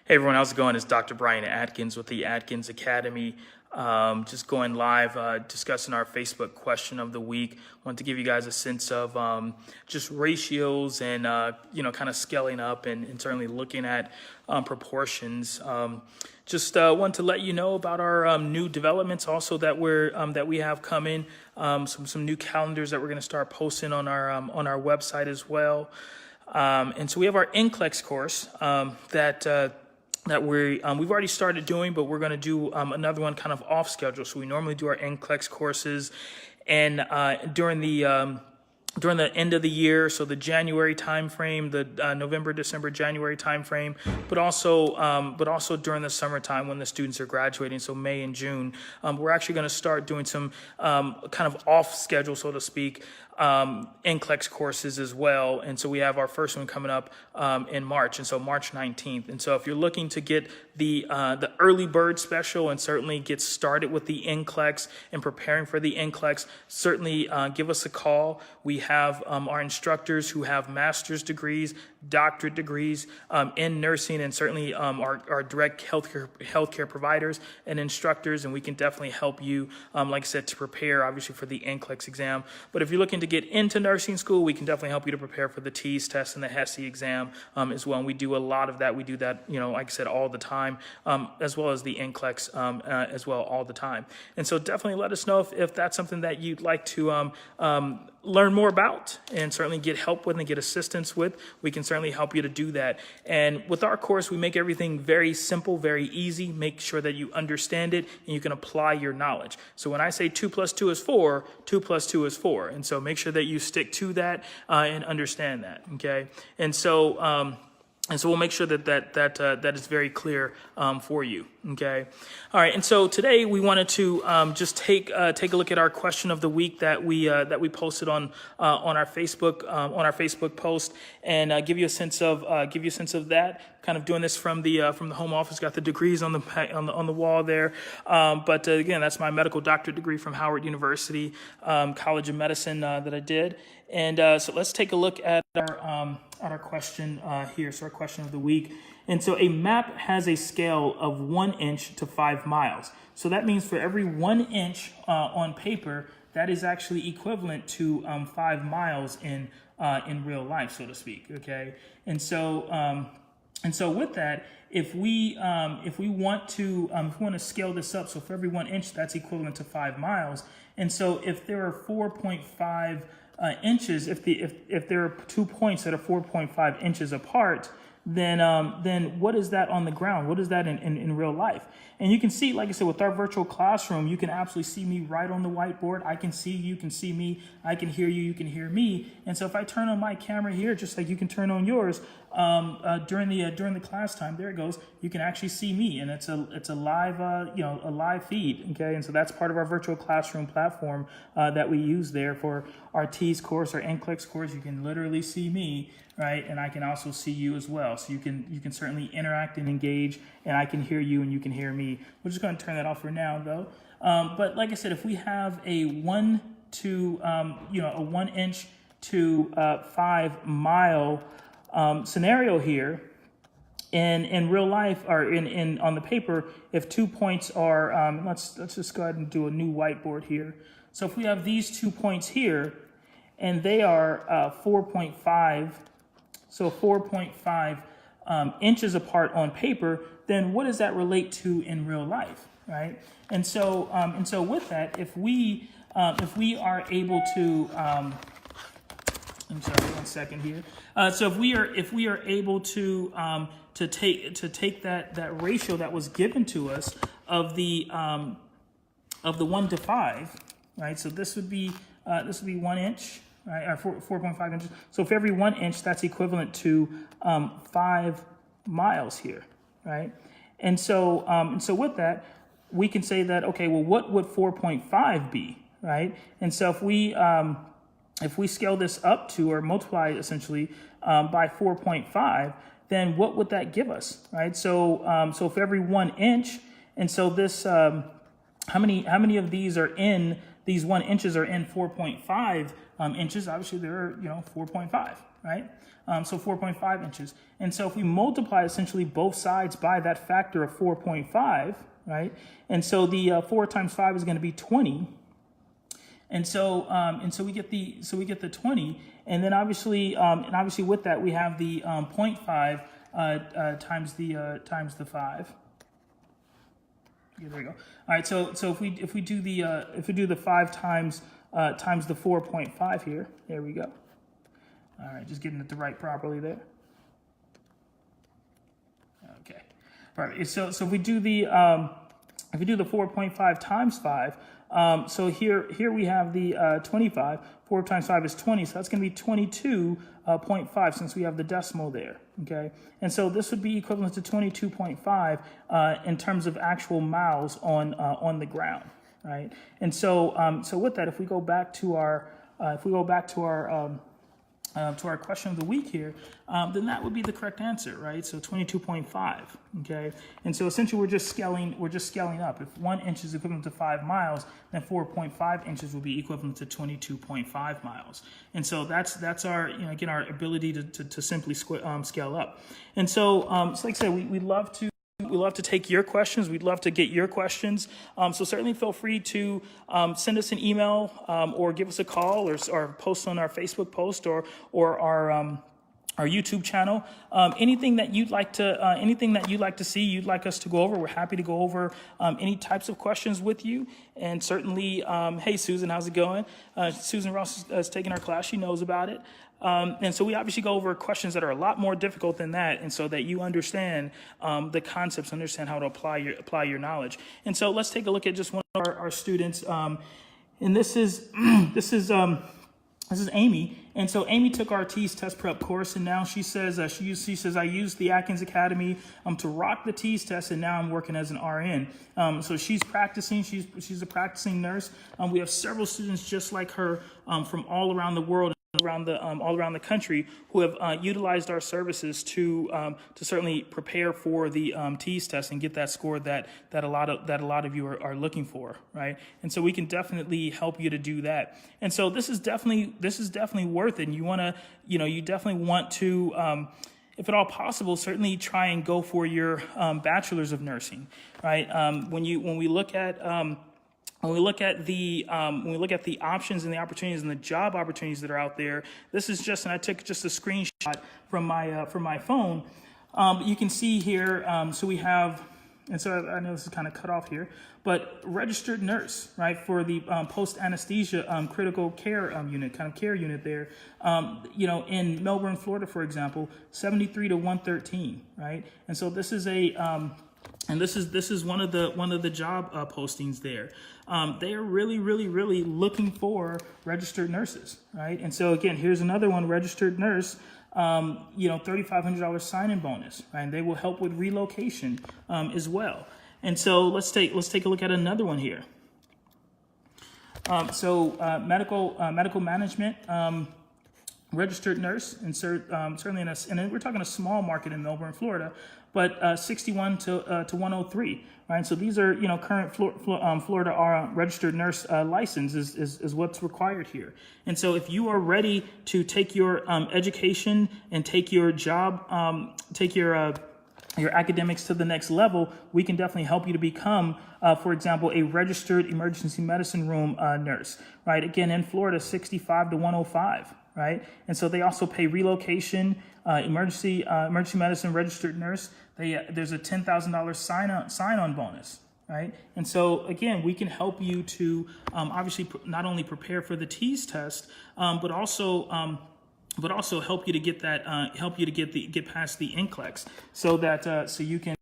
Hey everyone, how's it going? It's Dr. Brian Adkins with the Adkins Academy. Just going live, discussing our Facebook question of the week. Want to give you guys a sense of just ratios and kind of scaling up and certainly looking at proportions. Just want to let you know about our new developments also that we have coming. Some new calendars that we're going to start posting on our website as well. And so we have our Nclex course that we've already started doing, but we're going to do another one kind of off schedule. So we normally do our Nclex courses, and during the end of the year, so the January timeframe, the November, December, January timeframe, but also during the summertime when the students are graduating, so May and June, we're actually going to start doing some kind of off schedule, so to speak, Nclex courses as well. And so we have our first one coming up in March, and so March 19th. And so if you're looking to get the early bird special and certainly get started with the Nclex and preparing for the Nclex, certainly give us a call. We have our instructors who have master's degrees, doctorate degrees in nursing, and certainly our direct healthcare providers and instructors, and we can definitely help you, like I said, to prepare obviously for the Nclex exam. But if you're looking to get into nursing school, we can definitely help you to prepare for the TEAS test and the HESI exam as well. And we do a lot of that. We do that, like I said, all the time, as well as the Nclex as well all the time. And so definitely let us know if that's something that you'd like to learn more about and certainly get help with and get assistance with. We can certainly help you to do that. And with our course, we make everything very simple, very easy. Make sure that you understand it and you can apply your knowledge. So when I say 2 + 2 is 4, 2 + 2 is 4. And so make sure that you stick to that and understand that, okay? And so we'll make sure that is very clear for you. Okay. All right. And so today we wanted to just take a look at our question of the week that we posted on our Facebook post, and give you a sense of that. Kind of doing this from the home office. Got the degrees on the wall there. But again, that's my medical doctorate degree from Howard University College of Medicine that I did. And so let's take a look at our question here. So our question of the week. And so a map has a scale of 1 inch to 5 miles. So that means for every 1 inch on paper, that is actually equivalent to 5 miles in real life, so to speak. Okay. And so with that, if we want to scale this up, so for every 1 inch, that's equivalent to 5 miles. And so if there are 4.5 inches, if there are 2 points that are 4.5 inches apart, then what is that on the ground? What is that in real life? And you can see, like I said, with our virtual classroom, you can absolutely see me right on the whiteboard. I can see you can see me. I can hear you, you can hear me. And so if I turn on my camera here, just like you can turn on yours, during the class time, there it goes. You can actually see me, and it's a live a live feed. Okay, and so that's part of our virtual classroom platform that we use there for our TEAS course or Nclex course. You can literally see me, right, and I can also see you as well. So you can certainly interact and engage, and I can hear you and you can hear me. We're just going to turn that off for now, though. But like I said, if we have a 1 inch to 5 mile scenario here, in real life or in on the paper, if 2 points are let's just go ahead and do a new whiteboard here. So if we have these 2 points here, and they are 4.5, so 4.5 inches apart on paper, then what does that relate to in real life, right? And so with that, if we are able to I'm sorry, 1 second here. So if we are able to take that ratio that was given to us of the 1 to 5, right? So this would be 1 inch, right? Or 4.5 inches. So for every 1 inch, that's equivalent to 5 miles here, right? And so with that, we can say that, okay, well, what would 4.5 be, right? And so if we scale this up to, or multiply essentially by 4.5, then what would that give us, right? So for every 1 inch, and so this, how many of these 1 inches are in 4.5 inches? Obviously there are 4.5, right? So 4.5 inches. And so if we multiply essentially both sides by that factor of 4.5, right? And so the 4 times 5 is going to be 20. And so we get the 20, and then obviously with that we have the 0.5 times the 5. Yeah, there we go. All right, so if we do the 5 times the 4.5 here, there we go. All right, just getting it to write properly there. Okay, all right. So if we do the 4.5 times 5. So here we have the 25. 4 times 5 is 20, so that's going to be 22.5 since we have the decimal there, okay? And so this would be equivalent to 22.5 in terms of actual miles on the ground, right? And so with that, if we go back to our question of the week here, then that would be the correct answer, right? So 22.5, okay? And so essentially we're just scaling up. If 1 inch is equivalent to 5 miles, then 4.5 inches will be equivalent to 22.5 miles. And so that's our, again, our ability to simply scale up. And so, like I said, we love to take your questions. We'd love to get your questions. So certainly feel free to send us an email or give us a call or post on our Facebook post or our YouTube channel. Anything that you'd like to see, you'd like us to go over, we're happy to go over any types of questions with you. And certainly, hey, Susan, how's it going? Susan Ross is taking our class. She knows about it. And so we obviously go over questions that are a lot more difficult than that, and so that you understand the concepts, understand how to apply your knowledge. And so let's take a look at just one of our students, and this is Amy. And so Amy took our TEAS test prep course, and now she says she says I used the Adkins Academy to rock the TEAS test, and now I'm working as an RN. So she's practicing. She's a practicing nurse. We have several students just like her from all around the world, all around the country, who have utilized our services to certainly prepare for the TEAS test and get that score that a lot of you are looking for, right? And so we can definitely help you to do that. And so this is definitely worth it. And you definitely want to, if at all possible, certainly try and go for your bachelor's of nursing, right? When we look at the options and the opportunities and the job opportunities that are out there, this is just, and I took just a screenshot from my phone. You can see here, so we have, and so I know this is kind of cut off here, but registered nurse, right, for the post-anesthesia critical care unit, kind of care unit there. In Melbourne, Florida, for example, 73 to 113, right? And so this is and this is one of the job postings there. They are really looking for registered nurses, right? And so again, here's another one, registered nurse. $3,500 sign-in bonus, right? And they will help with relocation as well. And so let's take a look at another one here. Medical management. Registered nurse, and certainly and we're talking a small market in Melbourne, Florida, but 61 to 103, right? So these are current Florida registered nurse license is what's required here. And so if you are ready to take your education and take your job, take your academics to the next level, we can definitely help you to become, for example, a registered emergency medicine room nurse, right? Again, in Florida, 65 to 105. Right, and so they also pay relocation, emergency medicine registered nurse. There's a $10,000 sign-on bonus, right? And so again, we can help you to obviously not only prepare for the TEAS test, but also help you to get that get past the Nclex, so that so you can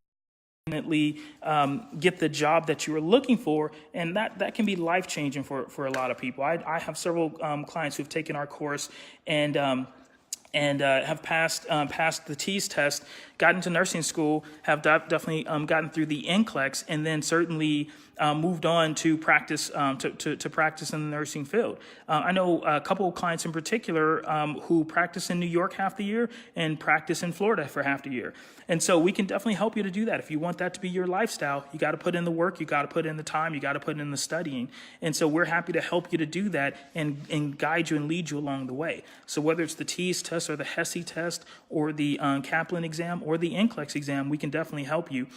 get the job that you are looking for, and that can be life-changing for a lot of people. I have several clients who've taken our course and have passed the TEAS test, got into nursing school, have definitely gotten through the Nclex, and then certainly moved on to practice to practice in the nursing field. I know a couple of clients in particular who practice in New York half the year and practice in Florida for half the year. And so we can definitely help you to do that. If you want that to be your lifestyle, you got to put in the work, you got to put in the time, you got to put in the studying. And so we're happy to help you to do that and guide you and lead you along the way. So whether it's the TEAS test, test or the HESI test or the Kaplan exam or the Nclex exam, we can definitely help you.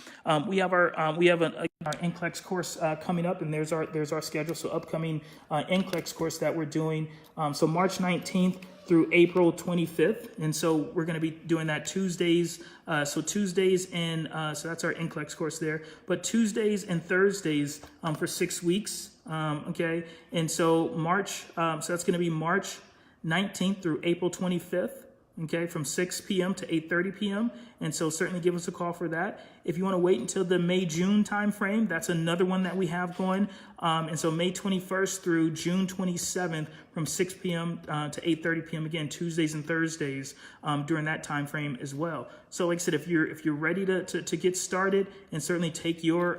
We have our Nclex course coming up, and there's our schedule. So upcoming Nclex course that we're doing. So March 19th through April 25th, and so we're going to be doing that Tuesdays. So Tuesdays and so that's our Nclex course there. But Tuesdays and Thursdays for 6 weeks. Okay, and so March. So that's going to be March 19th through April 25th. Okay, from 6 p.m. to 8:30 p.m. And so certainly give us a call for that. If you want to wait until the May-June timeframe, that's another one that we have going. And so May 21st through June 27th from 6 p.m. To 8:30 p.m. Again, Tuesdays and Thursdays during that time frame as well. So like I said, if you're ready to get started and certainly take your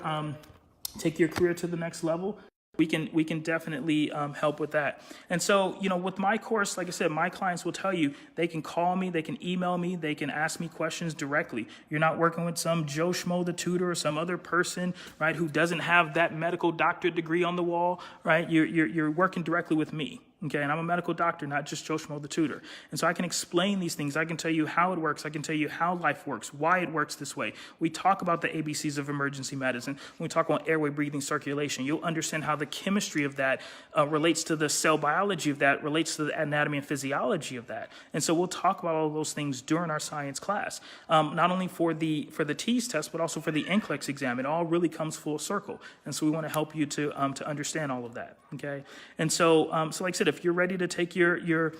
career to the next level, we can definitely help with that. And so, with my course, like I said, my clients will tell you they can call me, they can email me, they can ask me questions directly. You're not working with some Joe Schmo, the tutor, or some other person, right, who doesn't have that medical doctorate degree on the wall, right? You're working directly with me. Okay, and I'm a medical doctor, not just Joe Schmo, the tutor. And so I can explain these things. I can tell you how it works. I can tell you how life works, why it works this way. We talk about the ABCs of emergency medicine. When we talk about airway, breathing, circulation, you'll understand how the chemistry of that relates to the cell biology of that, relates to the anatomy and physiology of that. And so we'll talk about all those things during our science class, not only for the TEAS test, but also for the Nclex exam. It all really comes full circle. And so we want to help you to understand all of that. Okay, and so like I said, if you're ready to take your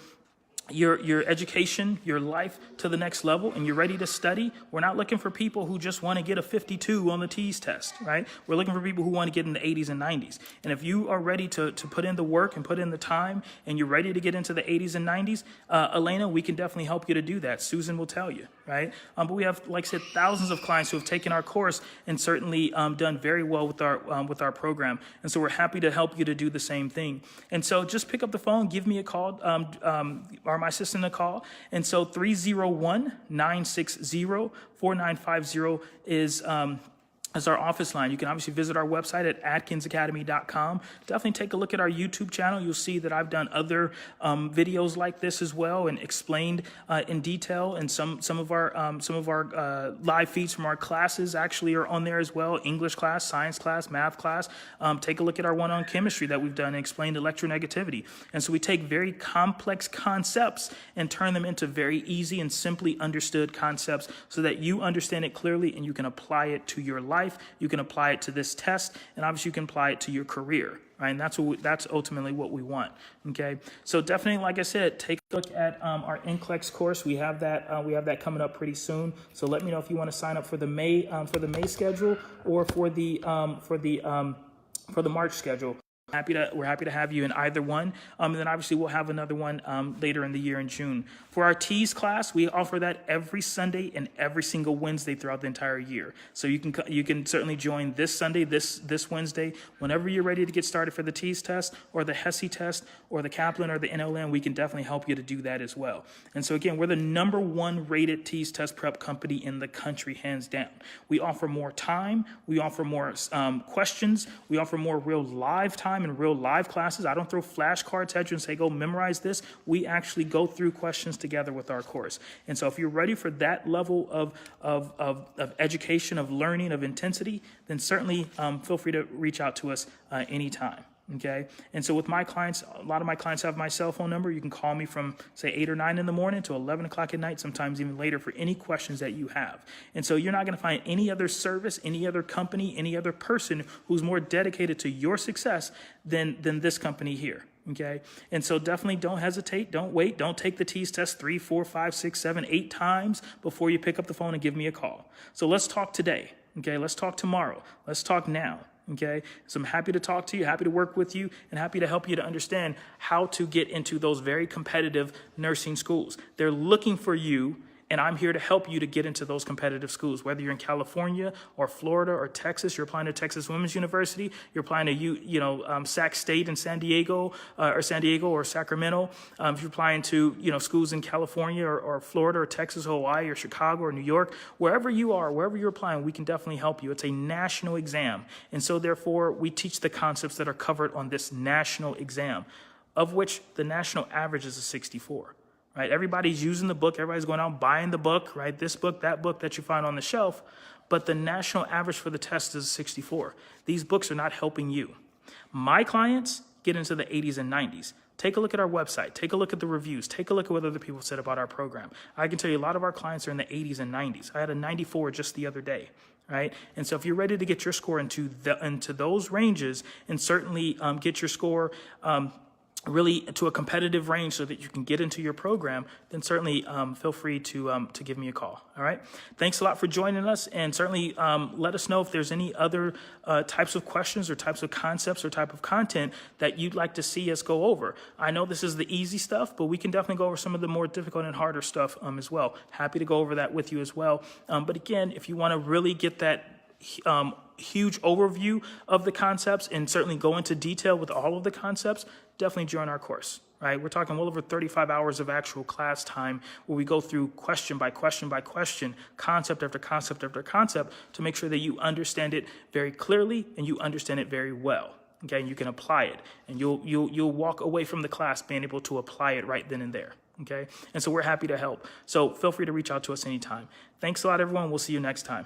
education, your life to the next level, and you're ready to study, we're not looking for people who just want to get a 52 on the TEAS test, right? We're looking for people who want to get in the 80s and 90s. And if you are ready to put in the work and put in the time, and you're ready to get into the 80s and 90s, Elena, we can definitely help you to do that. Susan will tell you, right? But we have, like I said, thousands of clients who have taken our course and certainly done very well with our program. And so we're happy to help you to do the same thing. And so just pick up the phone, give me a call, or my assistant a call. And so 301-960-4950 is our office line. You can obviously visit our website at adkinsacademy.com. Definitely take a look at our YouTube channel. You'll see that I've done other videos like this as well and explained in detail. And some of our live feeds from our classes actually are on there as well. English class, science class, math class. Take a look at our one on chemistry that we've done and explained electronegativity. And so we take very complex concepts and turn them into very easy and simply understood concepts so that you understand it clearly and you can apply it to your life. You can apply it to this test, and obviously you can apply it to your career, right? And that's ultimately what we want. Okay, so definitely, like I said, take a look at our Nclex course. We have that coming up pretty soon. So let me know if you want to sign up for the May schedule or for the March schedule. We're happy to have you in either one. And then obviously we'll have another one later in the year in June. For our TEAS class, we offer that every Sunday and every single Wednesday throughout the entire year. So you can certainly join this Sunday, this Wednesday, whenever you're ready to get started for the TEAS test or the HESI test or the Kaplan or the NLM, we can definitely help you to do that as well. And so again, we're the #1 rated TEAS test prep company in the country, hands down. We offer more time. We offer more questions. We offer more real live time and real live classes. I don't throw flashcards at you and say, go memorize this. We actually go through questions together with our course. And so if you're ready for that level of education, of learning, of intensity, then certainly feel free to reach out to us anytime. Okay. And so with my clients, a lot of my clients have my cell phone number. You can call me from say 8 or 9 in the morning to 11 o'clock at night, sometimes even later, for any questions that you have. And so you're not going to find any other service, any other company, any other person who's more dedicated to your success than this company here. Okay. And so definitely don't hesitate. Don't wait. Don't take the TEAS test 3, 4, 5, 6, 7, 8 times before you pick up the phone and give me a call. So let's talk today. Okay. Let's talk tomorrow. Let's talk now. Okay, so I'm happy to talk to you, happy to work with you, and happy to help you to understand how to get into those very competitive nursing schools. They're looking for you, and I'm here to help you to get into those competitive schools. Whether you're in California or Florida or Texas, you're applying to Texas Women's University, you're applying to Sac State in San Diego or Sacramento. If you're applying to schools in California or Florida or Texas, Hawaii or Chicago or New York, wherever you are, wherever you're applying, we can definitely help you. It's a national exam, and so therefore we teach the concepts that are covered on this national exam, of which the national average is a 64. right? Everybody's using the book. Everybody's going out buying the book, right? This book that you find on the shelf. But the national average for the test is 64. These books are not helping you. My clients get into the 80s and 90s. Take a look at our website. Take a look at the reviews. Take a look at what other people said about our program. I can tell you a lot of our clients are in the 80s and 90s. I had a 94 just the other day, right? And so if you're ready to get your score into those ranges and certainly get your score really to a competitive range so that you can get into your program, then certainly feel free to give me a call. All right. Thanks a lot for joining us, and certainly let us know if there's any other types of questions or types of concepts or type of content that you'd like to see us go over. I know this is the easy stuff, but we can definitely go over some of the more difficult and harder stuff as well. Happy to go over that with you as well. But again, if you want to really get that huge overview of the concepts and certainly go into detail with all of the concepts, definitely join our course, right? We're talking well over 35 hours of actual class time where we go through question by question by question, concept after concept after concept to make sure that you understand it very clearly and you understand it very well. Okay, and you can apply it, and you'll walk away from the class being able to apply it right then and there. Okay, and so we're happy to help. So feel free to reach out to us anytime. Thanks a lot, everyone. We'll see you next time.